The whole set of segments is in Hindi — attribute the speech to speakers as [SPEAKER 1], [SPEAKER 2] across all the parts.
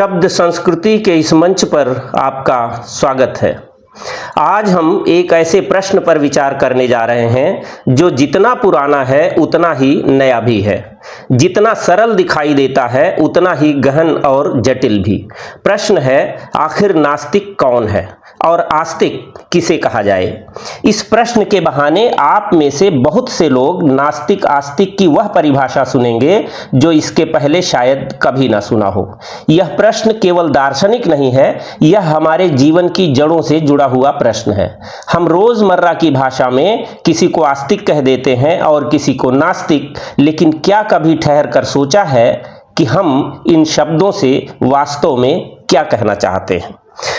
[SPEAKER 1] शब्द संस्कृति के इस मंच पर आपका स्वागत है। आज हम एक ऐसे प्रश्न पर विचार करने जा रहे हैं जो जितना पुराना है उतना ही नया भी है, जितना सरल दिखाई देता है उतना ही गहन और जटिल भी। प्रश्न है, आखिर नास्तिक कौन है और आस्तिक किसे कहा जाए। इस प्रश्न के बहाने आप में से बहुत से लोग नास्तिक आस्तिक की वह परिभाषा सुनेंगे जो इसके पहले शायद कभी ना सुना हो। यह प्रश्न केवल दार्शनिक नहीं है, यह हमारे जीवन की जड़ों से जुड़ा हुआ प्रश्न है। हम रोजमर्रा की भाषा में किसी को आस्तिक कह देते हैं और किसी को नास्तिक, लेकिन क्या कभी ठहर कर सोचा है कि हम इन शब्दों से वास्तव में क्या कहना चाहते हैं।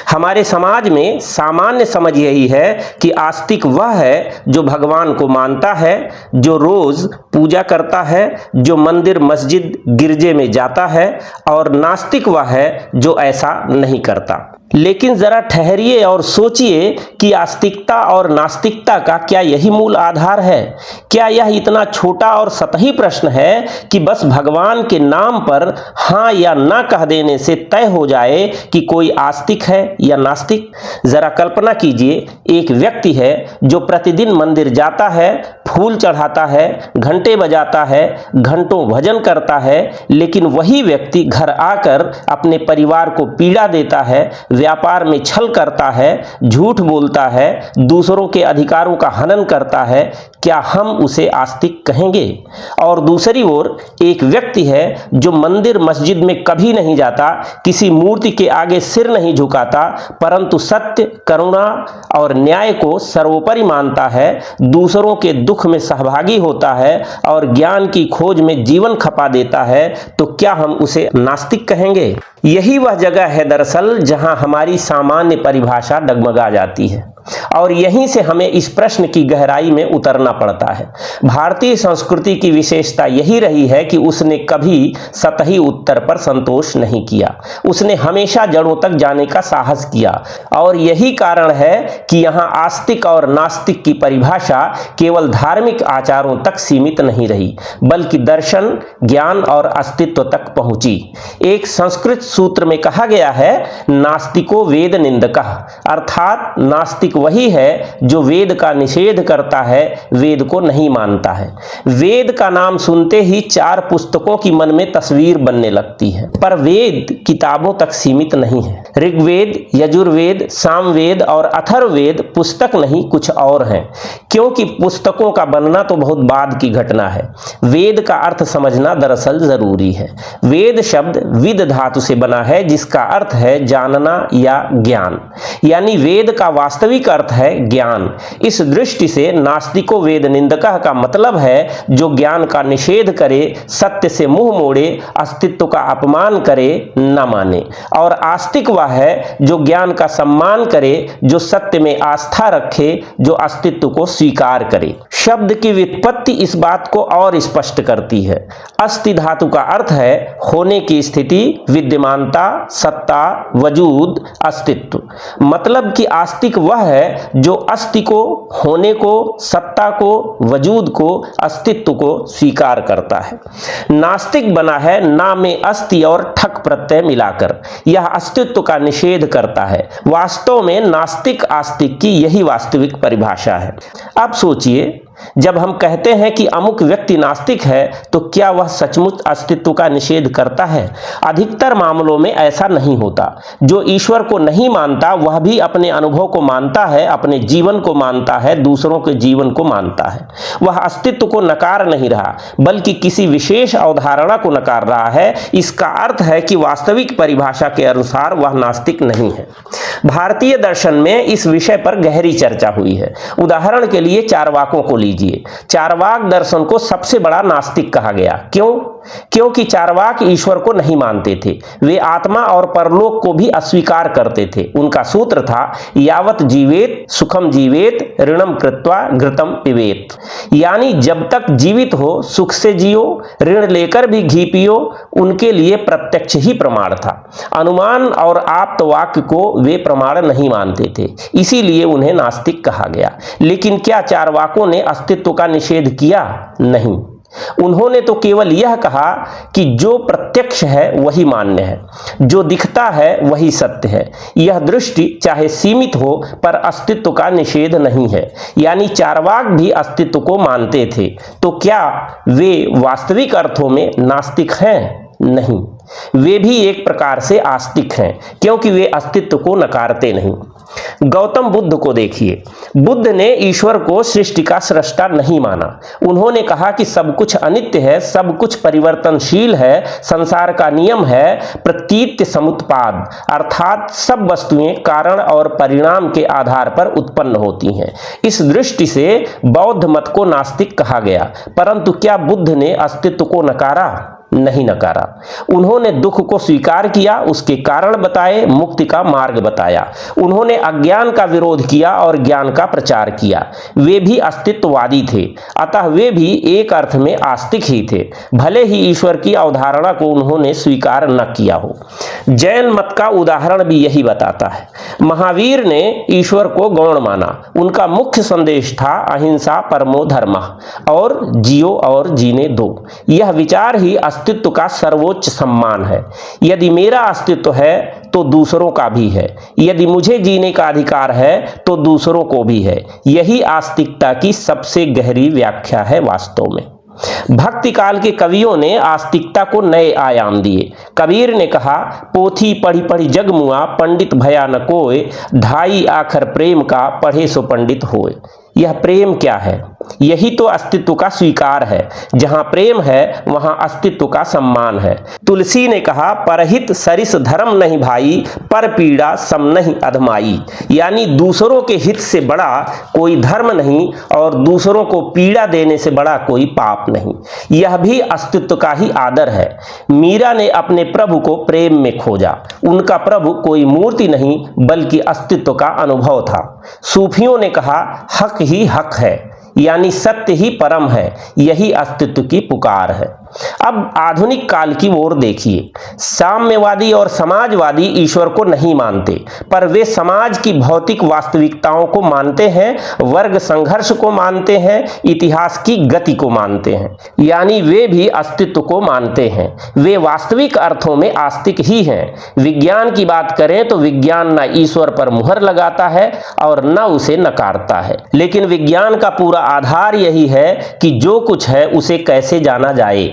[SPEAKER 1] हमारे समाज में सामान्य समझ यही है कि आस्तिक वह है जो भगवान को मानता है, जो रोज पूजा करता है, जो मंदिर मस्जिद गिरजे में जाता है, और नास्तिक वह है जो ऐसा नहीं करता। लेकिन जरा ठहरिए और सोचिए कि आस्तिकता और नास्तिकता का क्या यही मूल आधार है? क्या यह इतना छोटा और सतही प्रश्न है कि बस भगवान के नाम पर हाँ या ना कह देने से तय हो जाए कि कोई आस्तिक है या नास्तिक? जरा कल्पना कीजिए, एक व्यक्ति है जो प्रतिदिन मंदिर जाता है, फूल चढ़ाता है, घंटे बजाता है, घंटों भजन करता है, लेकिन वही व्यक्ति घर आकर अपने परिवार को पीड़ा देता है, व्यापार में छल करता है, झूठ बोलता है, दूसरों के अधिकारों का हनन करता है। क्या हम उसे आस्तिक कहेंगे? और दूसरी ओर एक व्यक्ति है जो मंदिर मस्जिद में कभी नहीं जाता, किसी मूर्ति के आगे सिर नहीं झुकाता, परंतु सत्य, करुणा और न्याय को सर्वोपरि मानता है, दूसरों के दुख में सहभागी होता है और ज्ञान की खोज में जीवन खपा देता है। तो क्या हम उसे नास्तिक कहेंगे? यही वह जगह है दरअसल जहां हमारी सामान्य परिभाषा डगमगा जाती है, और यहीं से हमें इस प्रश्न की गहराई में उतरना पड़ता है। भारतीय संस्कृति की विशेषता यही रही है कि उसने कभी सतही उत्तर पर संतोष नहीं किया, उसने हमेशा जड़ों तक जाने का साहस किया। और यही कारण है कि यहाँ आस्तिक और नास्तिक की परिभाषा केवल धार्मिक आचारों तक सीमित नहीं रही, बल्कि दर्शन, ज्ञान और अस्तित्व तक पहुंची। एक संस्कृत सूत्र में कहा गया है, नास्तिको वेद निंदकः, अर्थात नास्तिक वही है जो वेद का निषेध करता है, वेद को नहीं मानता है। वेद का नाम सुनते ही चार पुस्तकों की मन में तस्वीर बनने लगती है, पर वेद किताबों तक सीमित नहीं है। ऋग्वेद, यजुर्वेद, सामवेद और अथर्ववेद पुस्तक नहीं कुछ और हैं, क्योंकि पुस्तकों का बनना तो बहुत बाद की घटना है। वेद का अर्थ समझना दरअसल जरूरी है। वेद शब्द विद धातु से बना है, जिसका अर्थ है जानना या ज्ञान, यानी वेद का वास्तविक अर्थ है ज्ञान। इस दृष्टि से नास्तिको वेद निंदकः का मतलब है जो ज्ञान का निषेध करे, सत्य से मुंह मोड़े, अस्तित्व का अपमान करे, न माने। और आस्तिक वह है जो ज्ञान का सम्मान करे, जो सत्य में आस्था रखे, जो अस्तित्व को स्वीकार करे। शब्द की व्युत्पत्ति इस बात को और स्पष्ट करती है। अस्ति धातु का अर्थ है होने की स्थिति, विद्यमानता, सत्ता, वजूद, अस्तित्व। मतलब कि आस्तिक वह है जो अस्ति को, होने को, सत्ता को, वजूद को, अस्तित्व को स्वीकार करता है। नास्तिक बना है ना में अस्ति और ठक प्रत्यय मिलाकर, यह अस्तित्व का निषेध करता है। वास्तव में नास्तिक आस्तिक की यही वास्तविक परिभाषा है। अब सोचिए, जब हम कहते हैं कि अमुक व्यक्ति नास्तिक है, तो क्या वह सचमुच अस्तित्व का निषेध करता है? अधिकतर मामलों में ऐसा नहीं होता। जो ईश्वर को नहीं मानता वह भी अपने अनुभव को मानता है, अपने जीवन को मानता है, दूसरों के जीवन को मानता है। वह अस्तित्व को नकार नहीं रहा, बल्कि किसी विशेष अवधारणा को नकार रहा है। इसका अर्थ है कि वास्तविक परिभाषा के अनुसार वह नास्तिक नहीं है। भारतीय दर्शन में इस विषय पर गहरी चर्चा हुई है। उदाहरण के लिए चारवाकों को लीजिए। चारवाक दर्शन को सबसे बड़ा नास्तिक कहा गया। क्यों? क्योंकि चारवाक ईश्वर को नहीं मानते थे, वे आत्मा और परलोक को भी अस्वीकार करते थे। उनका सूत्र था, यावत जीवेत सुखम जीवेत, ऋणम कृत्वा घृतम पिबेत, यानी जब तक जीवित हो सुख से जियो, ऋण लेकर भी घी पियो। उनके लिए प्रत्यक्ष ही प्रमाण था। अनुमान और आप्त वाक्य को वे प्रमाण नहीं मानते थे, इसीलिए उन्हें नास्तिक कहा गया। लेकिन क्या चारवाकों ने अस्तित्व का निषेध किया? नहीं। उन्होंने तो केवल यह कहा कि जो प्रत्यक्ष है वही मान्य है, जो दिखता है वही सत्य है। यह दृष्टि चाहे सीमित हो पर अस्तित्व का निषेध नहीं है। यानी चार्वाक भी अस्तित्व को मानते थे, तो क्या वे वास्तविक अर्थों में नास्तिक हैं? नहीं, वे भी एक प्रकार से आस्तिक हैं, क्योंकि वे अस्तित्व को नकारते नहीं। गौतम बुद्ध को देखिए, बुद्ध ने ईश्वर को सृष्टि का सृष्टा नहीं माना। उन्होंने कहा कि सब कुछ अनित्य है, सब कुछ परिवर्तनशील है, संसार का नियम है प्रतीत्य समुत्पाद, अर्थात सब वस्तुएं कारण और परिणाम के आधार पर उत्पन्न होती हैं। इस दृष्टि से बौद्ध मत को नास्तिक कहा गया। परंतु क्या बुद्ध ने अस्तित्व को नकारा? नहीं नकारा। उन्होंने दुख को स्वीकार किया, उसके कारण बताए, मुक्ति का मार्ग बताया। उन्होंने अज्ञान का विरोध किया और ज्ञान का प्रचार किया। वे भी अस्तित्ववादी थे, अतः वे भी एक अर्थ में आस्तिक ही थे, भले ही ईश्वर की अवधारणा को उन्होंने स्वीकार न किया हो। जैन मत का उदाहरण भी यही बताता है। महावीर ने ईश्वर को गौण माना। उनका मुख्य संदेश था अहिंसा परमो धर्मः, और जियो और जीने दो। यह विचार ही अस्तित्व का सर्वोच्च सम्मान है। यदि मेरा अस्तित्व है तो दूसरों का भी है, यदि मुझे जीने का अधिकार है तो दूसरों को भी है। यही आस्तिकता की सबसे गहरी व्याख्या है वास्तव में। भक्ति काल के कवियों ने आस्तिकता को नए आयाम दिए। कबीर ने कहा, पोथी पढ़ी पढ़ी जग मुआ, पंडित भया न कोय, ढाई आखर प्रेम का, पढ़े सो पंडित होए। यह प्रेम क्या है? यही तो अस्तित्व का स्वीकार है। जहां प्रेम है वहां अस्तित्व का सम्मान है। तुलसी ने कहा, परहित सरिस धर्म नहीं भाई, पर पीड़ा सम नहीं अधमाई। यानी दूसरों के हित से बड़ा कोई धर्म नहीं और दूसरों को पीड़ा देने से बड़ा कोई पाप नहीं। यह भी अस्तित्व का ही आदर है। मीरा ने अपने प्रभु को प्रेम में खोजा। उनका प्रभु कोई मूर्ति नहीं बल्कि अस्तित्व का अनुभव था। सूफियों ने कहा, हक ही हक है, यानी सत्य ही परम है। यही अस्तित्व की पुकार है। अब आधुनिक काल की ओर देखिए। साम्यवादी और समाजवादी ईश्वर को नहीं मानते, पर वे समाज की भौतिक वास्तविकताओं को मानते हैं, वर्ग संघर्ष को मानते हैं, इतिहास की गति को मानते हैं। यानी वे भी अस्तित्व को मानते हैं। वे वास्तविक अर्थों में आस्तिक ही हैं। विज्ञान की बात करें तो विज्ञान न ईश्वर पर मुहर लगाता है और न उसे नकारता है, लेकिन विज्ञान का पूरा आधार यही है कि जो कुछ है उसे कैसे जाना जाए।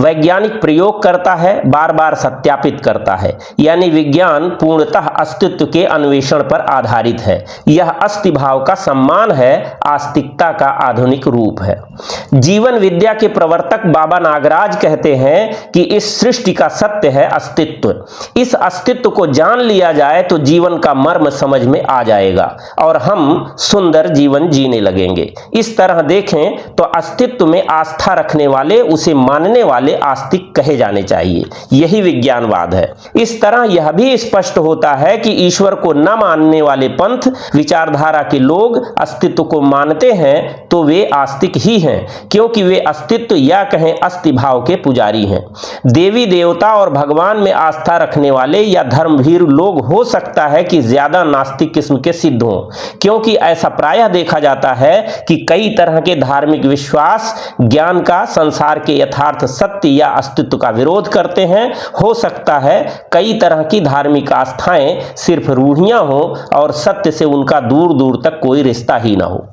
[SPEAKER 1] वैज्ञानिक प्रयोग करता है, बार बार सत्यापित करता है। यानी विज्ञान पूर्णतः अस्तित्व के अन्वेषण पर आधारित है। यह अस्ति भाव का सम्मान है, आस्तिकता का आधुनिक रूप है। जीवन विद्या के प्रवर्तक बाबा नागराज कहते हैं कि इस सृष्टि का सत्य है अस्तित्व। इस अस्तित्व को जान लिया जाए तो जीवन का मर्म समझ में आ जाएगा और हम सुंदर जीवन जीने लगेंगे। इस तरह देखें तो अस्तित्व में आस्था रखने वाले, उसे मानने वाले आस्तिक कहे जाने चाहिए। यही विज्ञानवाद है। इस तरह यह भी स्पष्ट होता है कि ईश्वर को न मानने वाले पंथ विचारधारा के लोग अस्तित्व को मानते हैं तो वे आस्तिक ही हैं, क्योंकि वे अस्तित्व या कहें अस्ति भाव के पुजारी हैं। देवी देवता और भगवान में आस्था रखने वाले या धर्मभीरु लोग हो सकता है कि ज्यादा नास्तिक किस्म के सिद्ध हों, क्योंकि ऐसा प्रायः देखा जाता है कि कई तरह के धार्मिक विश्वास ज्ञान का, संसार के यथार्थ सत्य या अस्तित्व का विरोध करते हैं। हो सकता है कई तरह की धार्मिक आस्थाएं सिर्फ रूढ़ियां हों और सत्य से उनका दूर दूर तक कोई रिश्ता ही ना हो।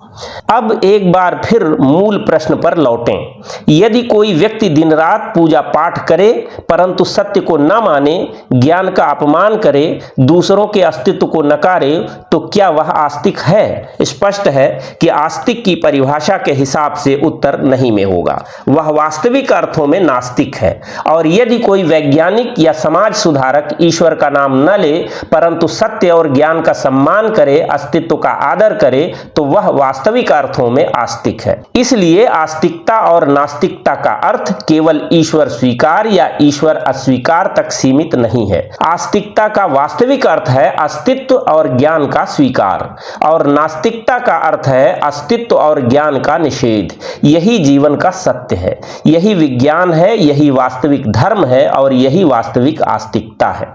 [SPEAKER 1] अब एक बार फिर मूल प्रश्न पर लौटें। यदि कोई व्यक्ति दिन रात पूजा पाठ करे परंतु सत्य को न माने, ज्ञान का अपमान करे, दूसरों के अस्तित्व को नकारे, तो क्या वह आस्तिक है? स्पष्ट है कि आस्तिक की परिभाषा के हिसाब से उत्तर नहीं में होगा। वह वास्तविक अर्थों में नास्तिक है। और यदि कोई वैज्ञानिक या समाज सुधारक ईश्वर का नाम न ले परंतु सत्य और ज्ञान का सम्मान करे, अस्तित्व का आदर करे, तो वह वास्तविक अर्थों में आस्तिक है। इसलिए आस्तिकता और नास्तिकता का अर्थ केवल ईश्वर स्वीकार या ईश्वर अस्वीकार तक सीमित नहीं है। आस्तिकता का वास्तविक अर्थ है अस्तित्व और ज्ञान का स्वीकार, और नास्तिकता का अर्थ है अस्तित्व और ज्ञान का निषेध। यही जीवन का सत्य है, यही विज्ञान है, यही वास्तविक धर्म है और यही वास्तविक आस्तिकता है।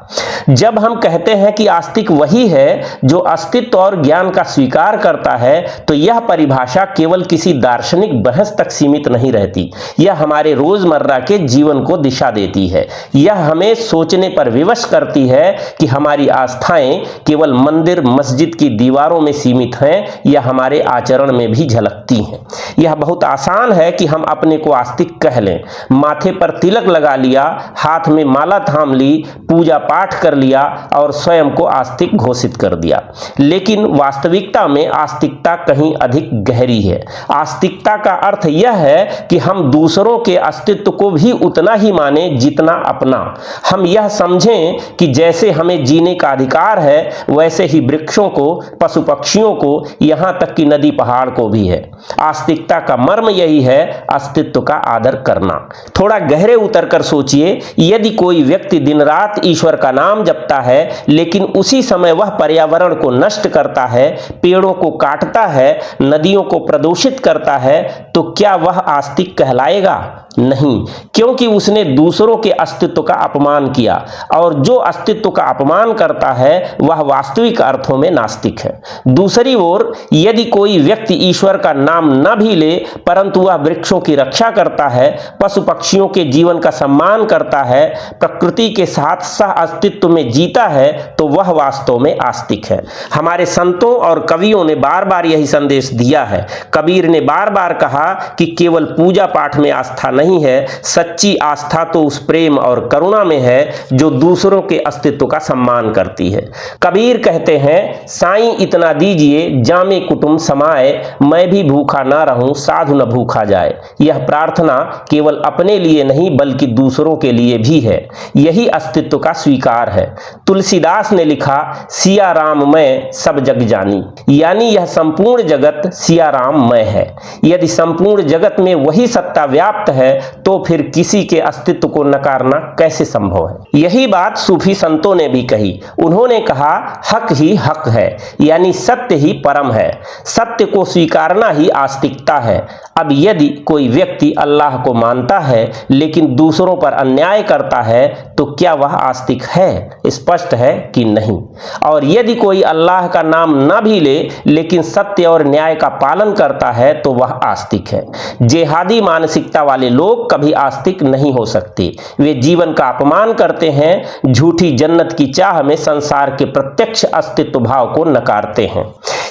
[SPEAKER 1] जब हम कहते हैं कि आस्तिक वही है जो अस्तित्व और ज्ञान का स्वीकार करता है, तो यह परिभाषा केवल किसी दार्शनिक बहस तक सीमित नहीं रहती, यह हमारे रोजमर्रा के जीवन को दिशा देती है। यह हमें सोचने पर विवश करती है कि हमारी आस्थाएं केवल मंदिर मस्जिद की दीवारों में सीमित हैं या हमारे आचरण में भी झलकती हैं। यह बहुत आसान है कि हम अपने को आस्तिक कह लें, माथे पर तिलक लगा लिया, हाथ में माला थाम ली, पूजा पाठ कर लिया और स्वयं को आस्तिक घोषित कर दिया। लेकिन वास्तविकता में आस्तिकता कहीं अधिक गहरी है। आस्तिकता का अर्थ यह है कि हम दूसरों के अस्तित्व को भी उतना ही माने जितना अपना। हम यह समझें कि जैसे हमें जीने का अधिकार है वैसे ही वृक्षों को, पशु पक्षियों को, यहां तक कि नदी पहाड़ को भी है। आस्तिकता का मर्म यही है, अस्तित्व का आदर करना। थोड़ा गहरे उतर कर सोचिए, यदि कोई व्यक्ति दिन रात ईश्वर का नाम जपता है लेकिन उसी समय वह पर्यावरण को नष्ट करता है, पेड़ों को काटता है, नदियों को प्रदूषित करता है, तो क्या वह आस्तिक कहलाएगा? नहीं, क्योंकि उसने दूसरों के अस्तित्व का अपमान किया, और जो अस्तित्व का अपमान करता है वह वास्तविक अर्थों में नास्तिक है। दूसरी ओर यदि कोई व्यक्ति ईश्वर का नाम न भी ले परंतु वह वृक्षों की रक्षा करता है, पशु पक्षियों के जीवन का सम्मान करता है, प्रकृति के साथ सह अस्तित्व में जीता है, तो वह वास्तव में आस्तिक है। हमारे संतों और कवियों ने बार बार यही संदेश दिया है। कबीर ने बार बार कहा कि केवल पूजा पाठ में आस्था नहीं है, सच्ची आस्था तो उस प्रेम और करुणा में है जो दूसरों के अस्तित्व का सम्मान करती है। कबीर कहते हैं, साईं इतना दीजिए जामे कुटुंब समाए, मैं भी भूखा ना रहूं साधु न भूखा जाए। यह प्रार्थना केवल अपने लिए नहीं बल्कि दूसरों के लिए भी है। यही अस्तित्व का स्वीकार है। तुलसीदास ने लिखा, सिया राम मैं सब जग जानी, यानी यह संपूर्ण जगत सिया राम मैं है। यदि संपूर्ण जगत में वही सत्ता व्याप्त है तो फिर किसी के अस्तित्व को नकारना कैसे संभव है? यही बात सूफी संतों ने भी कही। उन्होंने कहा, हक ही हक है, यानी सत्य ही परम है। सत्य को स्वीकारना ही आस्तिकता है। अब यदि कोई व्यक्ति अल्लाह को मानता है लेकिन दूसरों पर अन्याय करता है तो क्या वह आस्तिक है? स्पष्ट है कि नहीं। और यदि कोई अल्लाह का नाम न भी ले लेकिन सत्य और न्याय का पालन करता है तो वह आस्तिक है। जेहादी मानसिकता वाले लोग कभी आस्तिक नहीं हो सकते। वे जीवन का अपमान करते हैं, झूठी जन्नत की चाह में संसार के प्रत्यक्ष अस्तित्व भाव को नकारते हैं।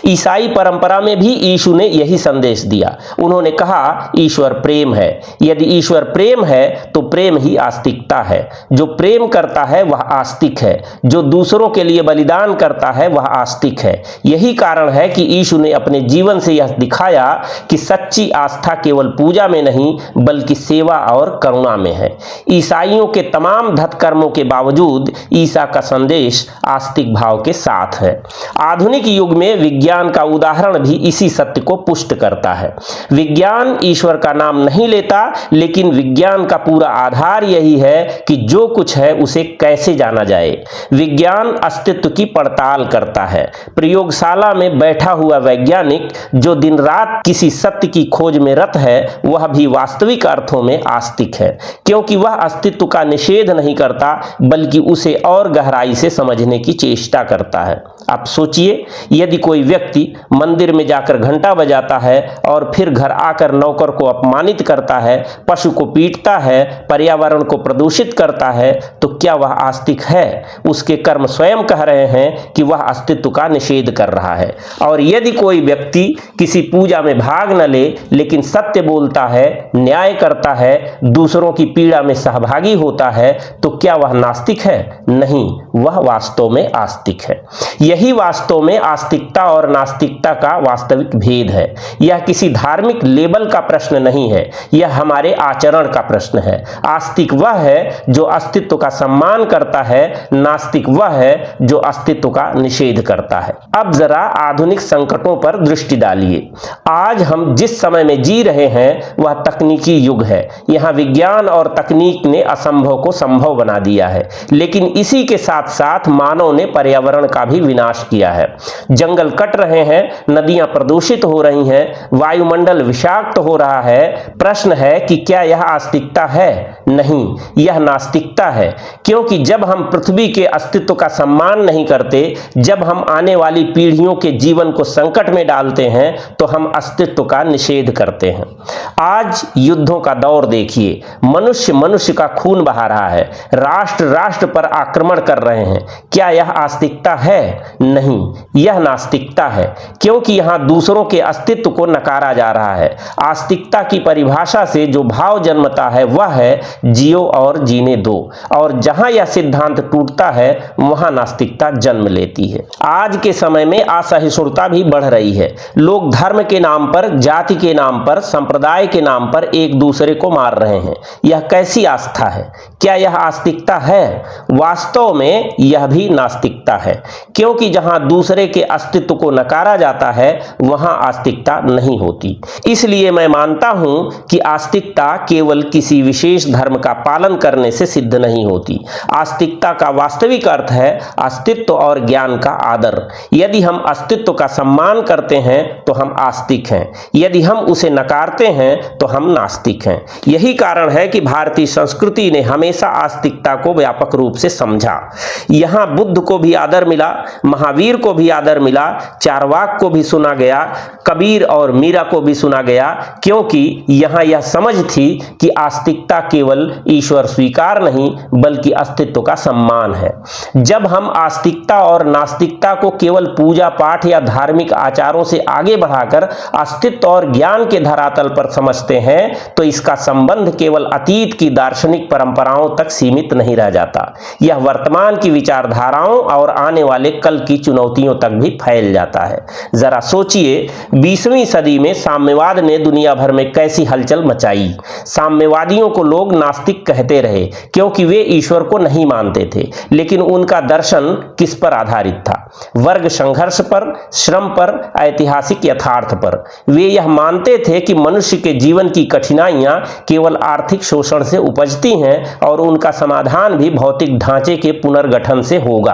[SPEAKER 1] ईसाई परंपरा में भी यीशु ने यही संदेश दिया। उन्होंने कहा, ईश्वर प्रेम है। यदि ईश्वर प्रेम है तो प्रेम ही आस्तिकता है। जो प्रेम करता है वह आस्तिक है, जो दूसरों के लिए बलिदान करता है वह आस्तिक है। यही कारण है कि यीशु ने अपने जीवन से यह दिखाया कि सच्ची आस्था केवल पूजा में नहीं बल्कि सेवा और करुणा में है। ईसाइयों के तमाम धर्मकर्मों के बावजूद ईसा का संदेश आस्तिक भाव के साथ है। आधुनिक युग में विज्ञान का उदाहरण भी इसी सत्य को पुष्ट करता है। विज्ञान ईश्वर का नाम नहीं लेता, लेकिन विज्ञान का पूरा आधार यही है कि जो कुछ है उसे कैसे जाना जाए। विज्ञान अस्तित्व की पड़ताल करता है। प्रयोगशाला में बैठा हुआ वैज्ञानिक जो दिन रात किसी सत्य की खोज में रत है वह भी वास्तविक अर्थों में आस्तिक है, क्योंकि वह अस्तित्व का निषेध नहीं करता बल्कि उसे और गहराई से समझने की चेष्टा करता है। आप सोचिए, यदि कोई व्यक्ति मंदिर में जाकर घंटा बजाता है और फिर घर आकर नौकर को अपमानित करता है, पशु को पीटता है, पर्यावरण को प्रदूषित करता है, तो क्या वह आस्तिक है? उसके कर्म स्वयं कह रहे हैं कि वह अस्तित्व का निषेध कर रहा है। और यदि कोई व्यक्ति किसी पूजा में भाग न ले लेकिन सत्य बोलता है, न्याय करता है, दूसरों की पीड़ा में सहभागी होता है, तो क्या वह नास्तिक है? नहीं, वह वास्तव में आस्तिक है। यही वास्तव में आस्तिकता और नास्तिकता का वास्तविक भेद है। यह किसी धार्मिक लेबल का प्रश्न नहीं है, यह हमारे आचरण का प्रश्न है। आस्तिक वह है जो अस्तित्व का सम्मान करता है, नास्तिक वह है जो अस्तित्व का निषेध करता है। अब जरा आधुनिक संकटों पर दृष्टि डालिए। आज हम जिस समय में जी रहे हैं वह तकनीकी युग है। यहाँ विज्ञान और तकनीक ने असंभव को संभव बना दिया है, लेकिन इसी के साथ साथ मानव ने पर्यावरण का भी विनाश किया है। जंगल कट रहे हैं, नदियां प्रदूषित हो रही हैं, वायुमंडल विषाक्त हो रहा है। प्रश्न है कि क्या यह आस्तिकता है? नहीं, यह नास्तिकता है। क्योंकि जब हम पृथ्वी के अस्तित्व का सम्मान नहीं करते, जब हम आने वाली पीढ़ियों के जीवन को संकट में डालते हैं, तो हम अस्तित्व का निषेध करते हैं। आज युद्धों का दौर देखिए, मनुष्य मनुष्य का खून बहा रहा है, राष्ट्र राष्ट्र पर आक्रमण कर रहे हैं। क्या यह आस्तिकता है? नहीं, यह नास्तिकता है। क्योंकि यहां दूसरों के अस्तित्व को नकारा जा रहा है। आस्तिकता की परिभाषा से जो भाव जन्मता है वह है जियो और जीने दो, और जहां यह सिद्धांत टूटता है वहां नास्तिकता जन्म लेती है। आज के समय में असहिष्णुता भी बढ़ रही है। लोग धर्म के नाम पर, जाति के नाम पर, संप्रदाय के नाम पर एक दूसरे को मार रहे हैं। यह कैसी आस्था है? क्या यह आस्तिकता है? वास्तव में यह भी नास्तिकता है। क्योंकि जहां दूसरे के अस्तित्व को नकारा जाता है वहां आस्तिकता नहीं होती। इसलिए मैं मानता हूं कि आस्तिकता केवल किसी विशेष धर्म का पालन करने से सिद्ध नहीं होती। आस्तिकता का वास्तविक अर्थ है अस्तित्व और ज्ञान का आदर। यदि हम अस्तित्व का सम्मान करते हैं तो हम आस्तिक हैं, यदि हम उसे नकारते हैं तो हम नास्तिक हैं। यही कारण है कि भारतीय संस्कृति ने हमेशा आस्तिकता को व्यापक रूप से समझा। यहां बुद्ध को भी आदर मिला, महावीर को भी आदर मिला, चारवाक को भी सुना गया, कबीर और मीरा को भी सुना गया, क्योंकि यहां यह समझ थी कि आस्तिकता केवल ईश्वर स्वीकार नहीं बल्कि अस्तित्व का सम्मान है। जब हम आस्तिकता और नास्तिकता को केवल पूजा पाठ या धार्मिक आचारों से आगे बढ़ाकर अस्तित्व और ज्ञान के धरातल पर समझते हैं तो इसका संबंध केवल अतीत की दार्शनिक परंपराओं तक सीमित नहीं रह जाता। यह वर्तमान की विचारधाराओं और आने वाले कल की चुनौतियों तक भी फैल जाता है। जरा सोचिए, 20वीं सदी में साम्यवाद ने दुनिया भर में कैसी हलचल मचाई। साम्यवादियों को लोग नास्तिक कहते रहे क्योंकि वे ईश्वर को नहीं मानते थे, लेकिन उनका दर्शन किस पर आधारित था? वर्ग संघर्ष पर, श्रम पर, ऐतिहासिक यथार्थ पर। वे यह मानते थे कि मनुष्य के जीवन की कठिनाइयां केवल आर्थिक शोषण से उपजती हैं और उनका समाधान भी भौतिक ढांचे के पुनर्गठन से होगा।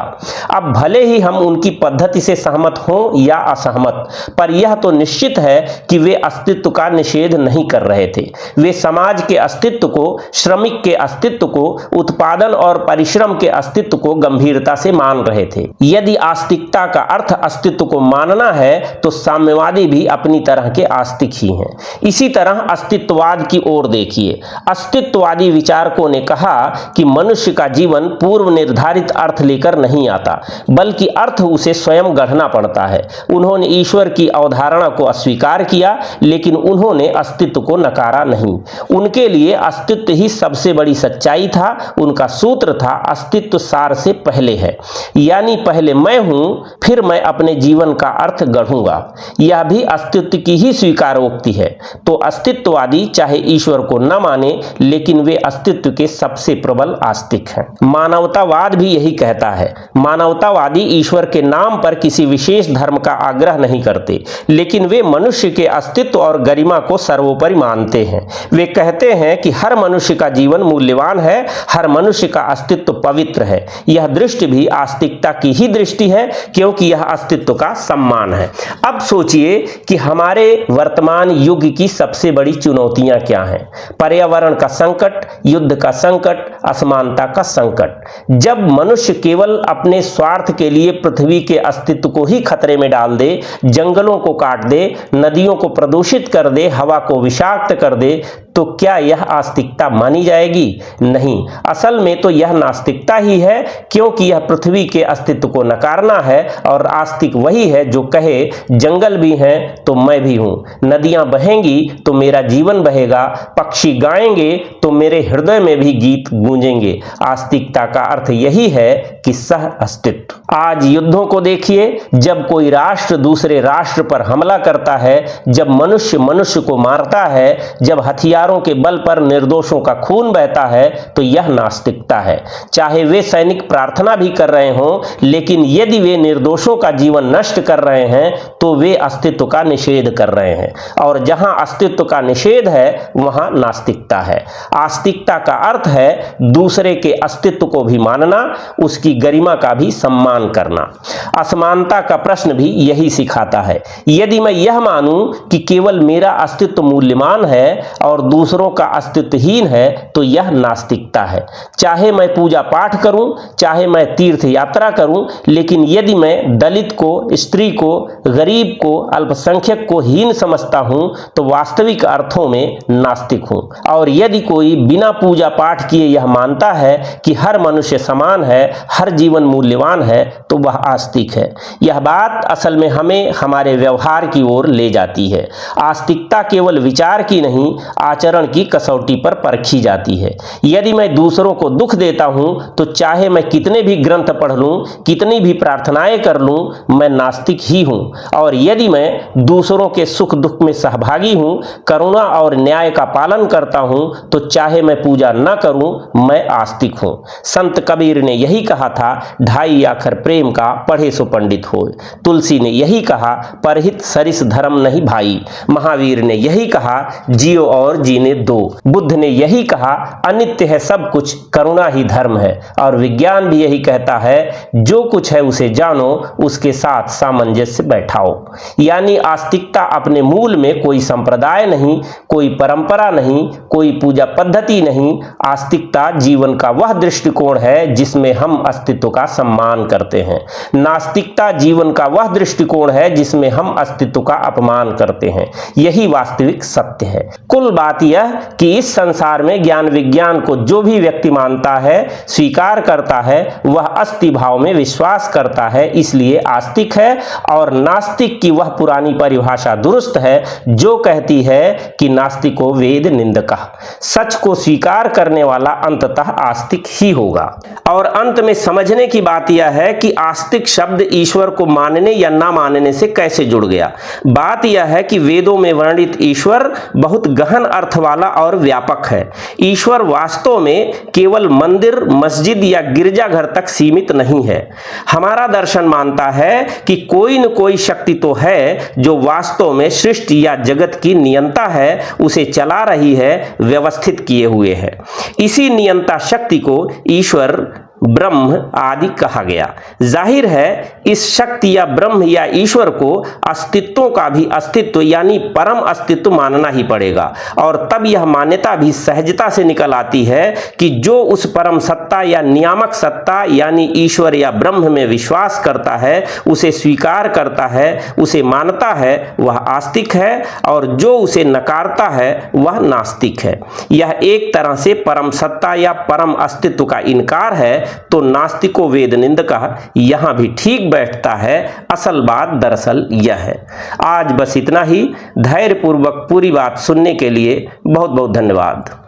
[SPEAKER 1] अब भले ही हम उनकी पद्धति से सहमत हों या असहमत, पर यह तो निश्चित है कि वे अस्तित्व का निषेध नहीं कर रहे थे। वे समाज के अस्तित्व को, श्रमिक के अस्तित्व को, उत्पादन और परिश्रम के अस्तित्व को गंभीरता से मान रहे थे। यदि आस्तिकता का अर्थ अस्तित्व को मानना है तो साम्यवादी भी अपनी तरह के आस्तिक ही हैं। इसी तरह अस्तित्ववाद की ओर देखिए। अस्तित्ववादी विचारकों ने कहा कि मनुष्य का जीवन पूर्व निर्धारित अर्थ लेकर नहीं आता, बल्कि अर्थ उसे स्वयं गढ़ना पड़ता है। उन्होंने ईश्वर की अवधारणा को अस्वीकार किया, लेकिन उन्होंने अस्तित्व को नकारा नहीं। उनके लिए अस्तित्व ही सबसे बड़ी सच्चाई था। उनका सूत्र था अस्तित्व सार से पहले है, यानी पहले मैं हूं, फिर मैं अपने जीवन का अर्थ गढ़ूंगा। यह भी अस्तित्व की ही स्वीकारोक्ति है। तो अस्तित्ववादी चाहे ईश्वर को न माने, लेकिन वे अस्तित्व के सबसे प्रबल आस्तिक हैं। मानवतावाद भी यही कहता है। मानवतावादी ईश्वर के नाम पर किसी विशेष धर्म का आग्रह नहीं करते, लेकिन वे मनुष्य के अस्तित्व और गरिमा को सर्वोपरि मानते हैं। वे कहते हैं कि हर मनुष्य का जीवन मूल्यवान है, हर मनुष्य का अस्तित्व पवित्र है। यह दृष्टि भी आस्तिकता की ही दृष्टि है, क्योंकि यह अस्तित्व का सम्मान है। अब सोचिए कि हमारे वर्तमान युग की सबसे बड़ी चुनौतियां क्या हैं? पर्यावरण का संकट, युद्ध का संकट, असमानता का संकट। जब मनुष्य केवल अपने स्वार्थ के लिए पृथ्वी के अस्तित्व को ही खतरे में डाल दे, जंगलों को काट दे, नदियों को प्रदूषित कर दे, हवा को विषाक्त कर दे, तो क्या यह आस्तिकता मानी जाएगी? नहीं, असल में तो यह नास्तिकता ही है, क्योंकि यह पृथ्वी के अस्तित्व को नकारना है। और आस्तिक वही है जो कहे जंगल भी हैं तो मैं भी हूं, नदियां बहेंगी तो मेरा जीवन बहेगा, पक्षी गाएंगे तो मेरे हृदय में भी गीत गूंजेंगे। आस्तिकता का अर्थ यही है कि सह अस्तित्व। आज युद्धों को देखिए, जब कोई राष्ट्र दूसरे राष्ट्र पर हमला करता है, जब मनुष्य मनुष्य को मारता है, जब हथियार हथियारों के बल पर निर्दोषों का खून बहता है तो यह नास्तिकता है। चाहे वे सैनिक प्रार्थना भी कर रहे हों, लेकिन यदि वे निर्दोषों का जीवन नष्ट कर रहे हैं तो वे अस्तित्व का निषेध कर रहे हैं, और जहां अस्तित्व का निषेध है वहां नास्तिकता है। आस्तिकता का अर्थ है दूसरे के अस्तित्व को भी मानना, उसकी गरिमा का भी सम्मान करना। असमानता का प्रश्न भी यही सिखाता है। यदि मैं यह मानूं कि केवल मेरा अस्तित्व मूल्यवान है और दूसरों का अस्तित्वहीन है तो यह नास्तिकता है। चाहे मैं पूजा पाठ करूं, चाहे मैं तीर्थ यात्रा करूं, लेकिन यदि मैं दलित को, स्त्री को, गरीब को, अल्पसंख्यक को हीन समझता हूं तो वास्तविक अर्थों में नास्तिक हूं। और यदि कोई बिना पूजा पाठ किए यह मानता है कि हर मनुष्य समान है, हर जीवन मूल्यवान है, तो वह आस्तिक है। यह बात असल में हमें हमारे व्यवहार की ओर ले जाती है। आस्तिकता केवल विचार की नहीं, आचरण की कसौटी पर परखी जाती है। यदि मैं दूसरों को दुख देता हूं तो चाहे मैं कितने भी ग्रंथ पढ़ लूं, कितनी भी प्रार्थनाएं कर लूं, मैं नास्तिक ही हूं। और यदि मैं दूसरों के सुख दुख में सहभागी हूं, करुणा और न्याय का पालन करता हूं, तो चाहे मैं पूजा न करूं, मैं आस्तिक हूं। संत कबीर ने यही कहा था, ढाई आखर प्रेम का पढ़े सो पंडित होए। तुलसी ने यही कहा, परहित सरिस धर्म नहीं भाई। महावीर ने यही कहा, जियो और जीने दो। बुद्ध ने यही कहा, अनित्य है सब कुछ, करुणा ही धर्म है। और विज्ञान भी यही कहता है, जो कुछ है उसे जानो, उसके साथ सामंजस्य बैठाओ। यानी आस्तिकता अपने मूल में कोई संप्रदाय नहीं, कोई परंपरा नहीं, कोई पूजा पद्धति नहीं। आस्तिकता जीवन का वह दृष्टिकोण है जिसमें हम अस्तित्व का सम्मान करते हैं। नास्तिकता जीवन का वह दृष्टिकोण है जिसमें हम अस्तित्व का अपमान करते हैं। यही वास्तविक सत्य है। कुल बात यह कि इस संसार में ज्ञान विज्ञान को जो भी व्यक्ति मानता है, स्वीकार करता है, वह अस्ति भाव में विश्वास करता है, इसलिए आस्तिक है। और नास्तिक की वह पुरानी परिभाषा दुरुस्त है जो कहती है कि नास्तिको वेद निंदकः। सच को स्वीकार करने वाला अंततः आस्तिक ही होगा। और अंत में समझने की बात यह है कि आस्तिक शब्द ईश्वर को मानने या ना मानने से कैसे जुड़ गया। बात यह है कि वेदों में वर्णित ईश्वर बहुत गहन अर्थ वाला और व्यापक है। ईश्वर वास्तव में केवल मंदिर, मस्जिद या गिरजाघर तक सीमित नहीं है। हमारा दर्शन मानता है कि कोई न कोई शक्ति तो है जो वास्तव में सृष्टि या जगत की नियंता है, उसे चला रही है, व्यवस्थित किए हुए है। इसी नियंता शक्ति को ईश्वर, ब्रह्म आदि कहा गया। जाहिर है इस शक्ति या ब्रह्म या ईश्वर को अस्तित्वों का भी अस्तित्व यानी परम अस्तित्व मानना ही पड़ेगा। और तब यह मान्यता भी सहजता से निकल आती है कि जो उस परम सत्ता या नियामक सत्ता यानी ईश्वर या ब्रह्म में विश्वास करता है, उसे स्वीकार करता है, उसे मानता है, वह आस्तिक है। और जो उसे नकारता है वह नास्तिक है। यह एक तरह से परम सत्ता या परम अस्तित्व का इनकार है। तो नास्तिको वेद निंदकः यहां भी ठीक बैठता है। असल बात दरअसल यह है। आज बस इतना ही। धैर्यपूर्वक पूरी बात सुनने के लिए बहुत बहुत धन्यवाद।